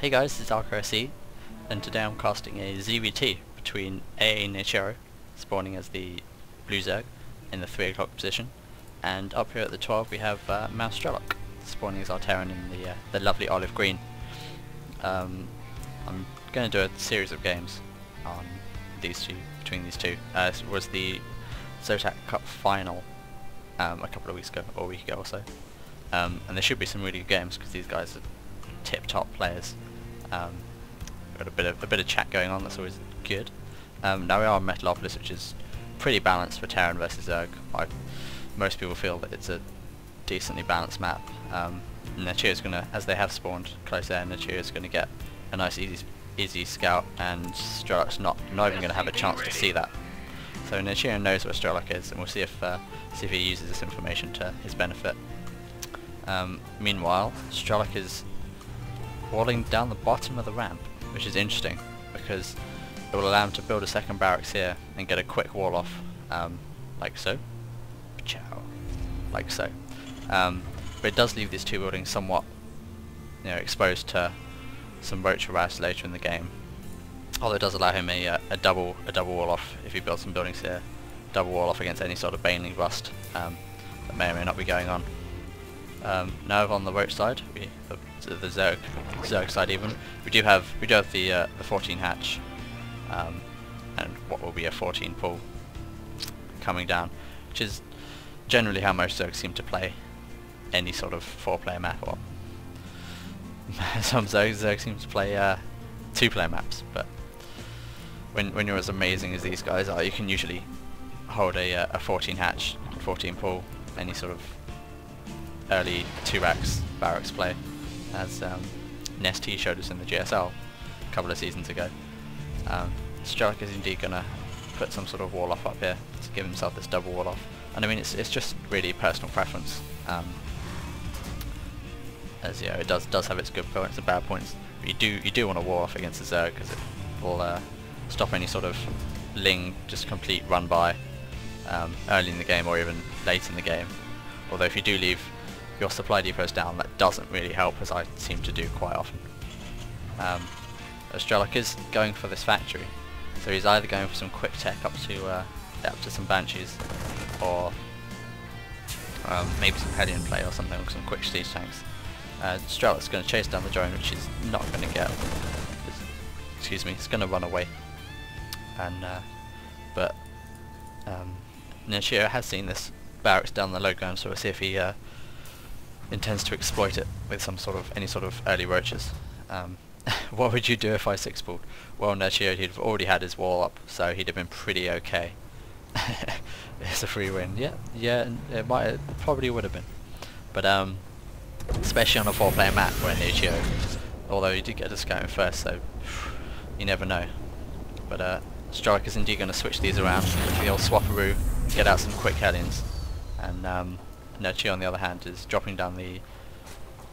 Hey guys, it's AAANerchio, and today I'm casting a ZVT between AAANerchio, spawning as the blue Zerg in the 3 o'clock position, and up here at the 12 we have MouzStrealok, spawning as our Terran in the lovely olive green. I'm going to do a series of games on these two, between these two. It was the Zotac Cup final a couple of weeks ago, or a week ago or so. And there should be some really good games because these guys are tip-top players. Got a bit of chat going on. That's always good. Now we are on Metalopolis, which is pretty balanced for Terran versus Zerg. Most people feel that it's a decently balanced map. Nerchio is gonna, as they have spawned close there, Nerchio is gonna get a nice easy scout, and Strelok's not even gonna have a chance to see that. So Nerchio knows where Strelok is, and we'll see if he uses this information to his benefit. Meanwhile, Strelok is walling down the bottom of the ramp, which is interesting because it will allow him to build a second barracks here and get a quick wall off, like so, like so. But it does leave these two buildings somewhat, exposed to some roach harass later in the game. Although it does allow him a double wall off if he builds some buildings here, double wall off against any sort of baneling rust that may or may not be going on. Now on the roach side, the Zerg side even, we do have the 14 hatch, and what will be a 14 pool coming down, which is generally how most Zergs seem to play any sort of 4-player map, or some Zergs seem to play 2-player maps. But when you're as amazing as these guys are, you can usually hold a 14 hatch, 14 pool, any sort of early 2 barracks play, as Nesty showed us in the GSL a couple of seasons ago. Strelok is indeed going to put some sort of wall off up here to give himself this double wall off, and I mean it's just really personal preference. As it does have its good points and bad points. But you do want to wall off against the Zerg because it will stop any sort of Ling just complete run by early in the game or even late in the game. Although if you do leave your supply depots down, that doesn't really help, as I seem to do quite often. Strelok is going for this factory, so he's either going for some quick tech up to some Banshees, or maybe some Hellion play or something with some quick siege tanks. Strelok's going to chase down the drone, which he's not going to get. Excuse me, it's going to run away. And but Nerchio has seen this barracks down the low ground, so we'll see if he intends to exploit it with any sort of early roaches. What would you do if I 6-pulled? Well, Nerchio, he'd have already had his wall up, so he'd have been pretty okay. It's a free win. Yeah, it probably would have been. But especially on a 4-player map where Nerchio, although he did get a scout in first, so you never know. But Strelok is indeed going to switch these around, the old swapperoo, get out some quick Hellions, and Nerchio on the other hand is dropping down the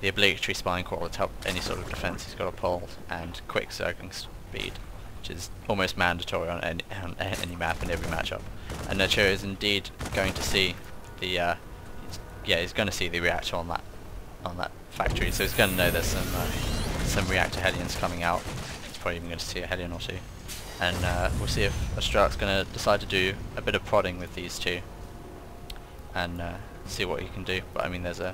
obligatory spine crawler to help any sort of defense he's got to pull, and quick circling speed, which is almost mandatory on any map in every matchup. And Nerchio is indeed going to see the he's going to see the reactor on that factory, so he's going to know there's some reactor Hellions coming out. He's probably even going to see a Hellion or two, and we'll see if Strelok's going to decide to do a bit of prodding with these two and see what he can do. But I mean, there's a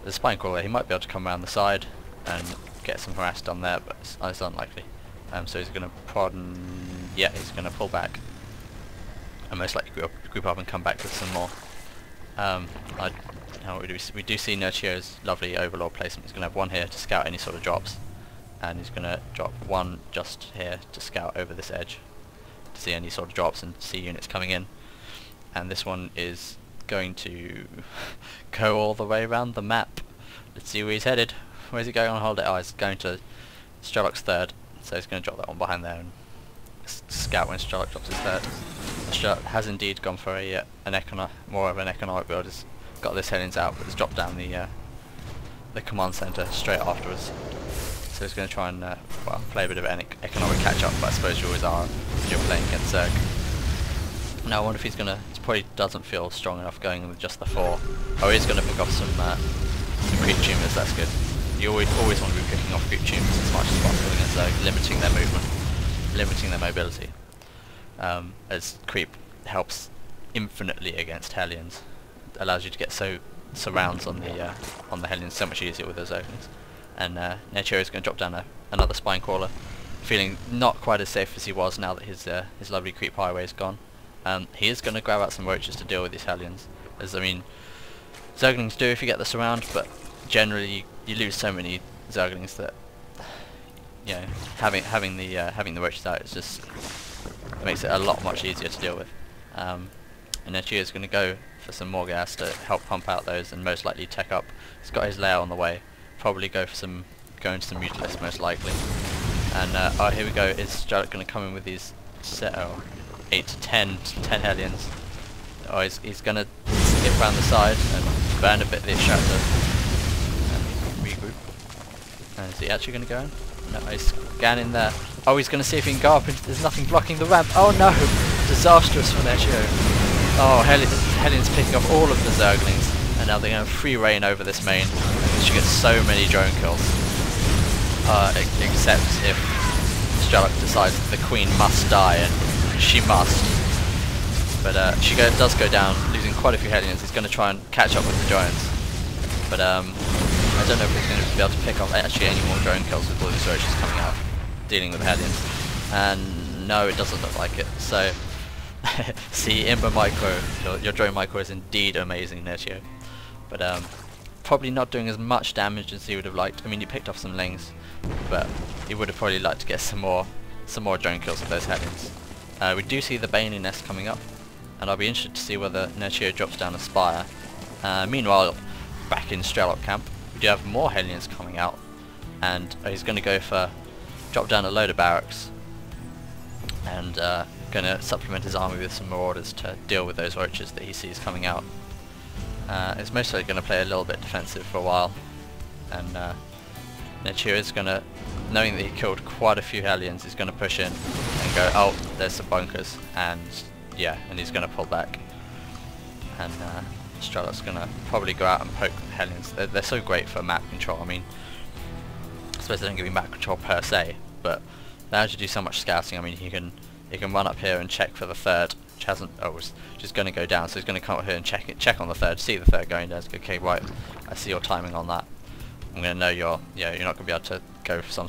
spine crawler. He might be able to come around the side and get some harass done there, but it's unlikely. So he's going to prod, and he's going to pull back and most likely group up and come back with some more. We do see Nerchio's lovely overlord placement. He's going to have one here to scout any sort of drops, and he's going to drop one just here to scout over this edge to see any sort of drops and see units coming in. And this one is going to go all the way around the map. Let's see where he's headed. Where's he going on holiday? Oh, he's going to Strelok's third, so he's going to drop that one behind there and scout when Strelok drops his third. Strelok has indeed gone for more of an economic build. He's got this Hellions out, but he's dropped down the command center straight afterwards. So he's going to try and play a bit of an economic catch up, but I suppose you always are when you're playing against Zerg. Now I wonder if he's gonna. He probably doesn't feel strong enough going with just the 4. Oh, he's gonna pick off some creep tumors. That's good. You always want to be picking off creep tumors as much as Zerg, limiting their movement, limiting their mobility. As creep helps infinitely against Hellions, it allows you to get surrounds on the Hellions so much easier with those Zerglings. And Nerchio is going to drop down another Spine Crawler, feeling not quite as safe as he was now that his lovely creep highway is gone. He is going to grab out some roaches to deal with these Hellions, as I mean, Zerglings do if you get the surround, but generally you lose so many Zerglings that, you know, having the roaches out is just makes it a lot much easier to deal with. And Nerchio is going to go for some more gas to help pump out those, and most likely tech up. He's got his lair on the way. Probably go into some Mutalisks most likely. And oh, here we go. Is Strelok going to come in with these 8 to 10 Hellions? Oh, he's going to skip around the side and burn a bit of the extractor and regroup. And is he actually going to go in? No, he's scanning there. Oh, he's going to see if he can go up, and there's nothing blocking the ramp. Oh no! Disastrous for Nerchio. Oh, Hellions picking off all of the Zerglings, and now they're going to free reign over this main. She gets so many drone kills. Except if Strelok decides that the Queen must die, and she must. But she does go down, losing quite a few Hellions. He's going to try and catch up with the drones. But I don't know if he's going to be able to pick off actually any more drone kills with all these roaches coming out, dealing with the Hellions. And no, it doesn't look like it. So, see, Imber Micro, your drone micro is indeed amazing, Nerchio. But probably not doing as much damage as he would have liked. I mean, he picked off some Lings, but he would have probably liked to get some more drone kills with those Hellions. We do see the Bailey nest coming up, and I'll be interested to see whether Nerchio drops down a Spire. Meanwhile, back in Strelok camp, we do have more Hellions coming out, and he's going to go for drop down a load of barracks, and going to supplement his army with some marauders to deal with those roaches that he sees coming out. It's mostly going to play a little bit defensive for a while, and Nerchio is going to, knowing that he killed quite a few Hellions, he's going to push in and go, oh, there's some bunkers, and yeah, and he's going to pull back. And Strelok's going to probably go out and poke the Hellions. They're so great for map control. I mean, I suppose they don't give you map control per se, but they allow you to do so much scouting. I mean, he can run up here and check for the third, which hasn't, was just going to go down, so he's going to come up here and check on the third, see the third going down. Okay, right, I see your timing on that. I'm going to know you're not going to be able to go for some